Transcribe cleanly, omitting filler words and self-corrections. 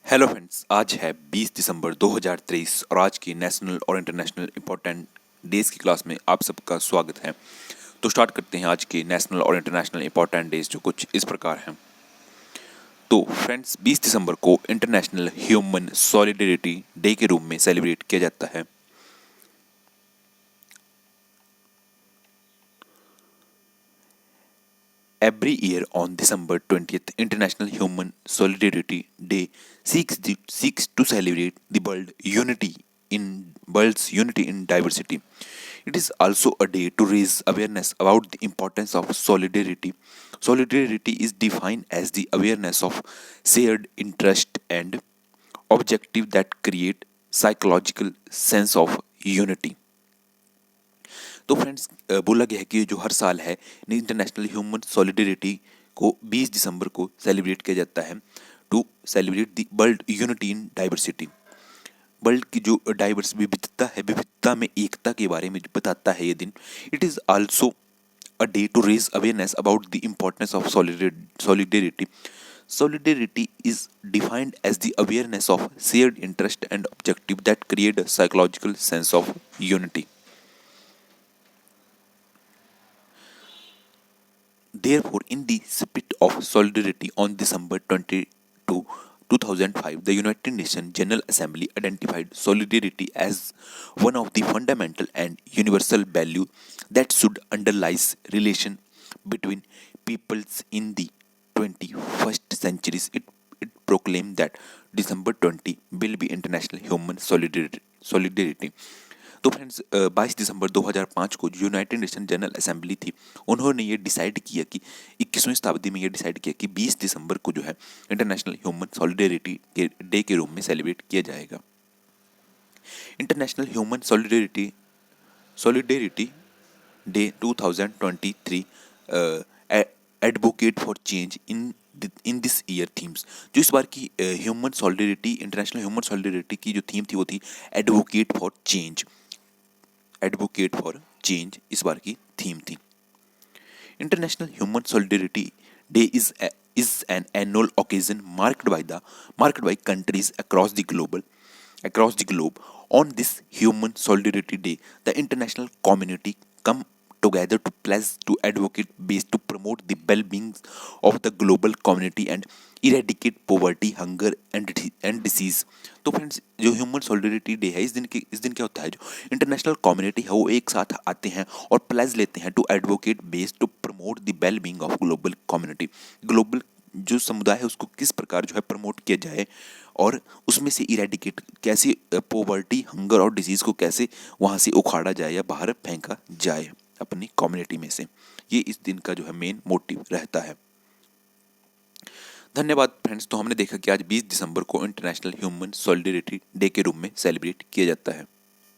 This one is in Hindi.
हेलो फ्रेंड्स, आज है 20 दिसंबर 2023 और आज की नेशनल और इंटरनेशनल इम्पोर्टेंट डेज की क्लास में आप सबका स्वागत है। तो स्टार्ट करते हैं आज के नेशनल और इंटरनेशनल इम्पोर्टेंट डेज जो कुछ इस प्रकार हैं। तो फ्रेंड्स, 20 दिसंबर को इंटरनेशनल ह्यूमन सॉलिडेरिटी डे के रूप में सेलिब्रेट किया जाता है। Every year on December 20th, International Human Solidarity Day seeks to celebrate the world's unity in diversity. It is also a day to raise awareness about the importance of solidarity. Solidarity is defined as the awareness of shared interest and objective that create psychological sense of unity. तो फ्रेंड्स, बोला गया है कि जो हर साल है इंटरनेशनल ह्यूमन सॉलिडेरिटी को 20 दिसंबर को सेलिब्रेट किया जाता है to celebrate the world unity in diversity. World की जो डाइवर्स विविधता है, विविधता में एकता के बारे में बताता है ये दिन। It is also a day to raise awareness about the importance of solidarity. Solidarity is defined as the awareness of shared interest and objective that create a psychological sense of unity. Therefore, in the spirit of solidarity, on December 22, 2005, the United Nations General Assembly identified solidarity as one of the fundamental and universal values that should underlie relation between peoples in the 21st centuries. It proclaimed that December 20 will be International Human Solidarity. तो फ्रेंड्स, 22 दिसंबर 2005 को जो यूनाइटेड नेशन जनरल असेंबली थी, उन्होंने ये डिसाइड किया कि 21वीं शताब्दी में ये डिसाइड किया कि 20 दिसंबर को जो है इंटरनेशनल ह्यूमन सॉलिडेरिटी के डे के रूप में सेलिब्रेट किया जाएगा। International human solidarity day 2023 advocate for change in this year themes. जो इस बार की human solidarity, international human solidarity की जो थीम थी वो थी advocate for change. Advocate for change इस बार की थीम थी। International human solidarity day is an annual occasion marked by countries across the globe. On this human solidarity day, the international community come together to pledge to advocate ways to promote the well-being of the global community and eradicate poverty, hunger and disease. तो फ्रेंड्स, जो ह्यूमन सॉलिडेरिटी डे है, इस दिन क्या होता है, जो इंटरनेशनल कम्युनिटी है वो एक साथ आते हैं और प्लेज लेते हैं to advocate base to promote the well being of global community. Global जो समुदाय है उसको किस प्रकार जो है प्रमोट किया जाए और उसमें से इरेडिकेट कैसे पोवर्टी, हंगर और डिजीज़ को कैसे वहाँ से उखाड़ा जाए या बाहर फेंका जाए अपनी कम्युनिटी में से। ये इस दिन का जो है मेन मोटिव रहता है। धन्यवाद फ्रेंड्स। तो हमने देखा कि आज 20 दिसंबर को इंटरनेशनल ह्यूमन सॉलिडेरिटी डे के रूप में सेलिब्रेट किया जाता है।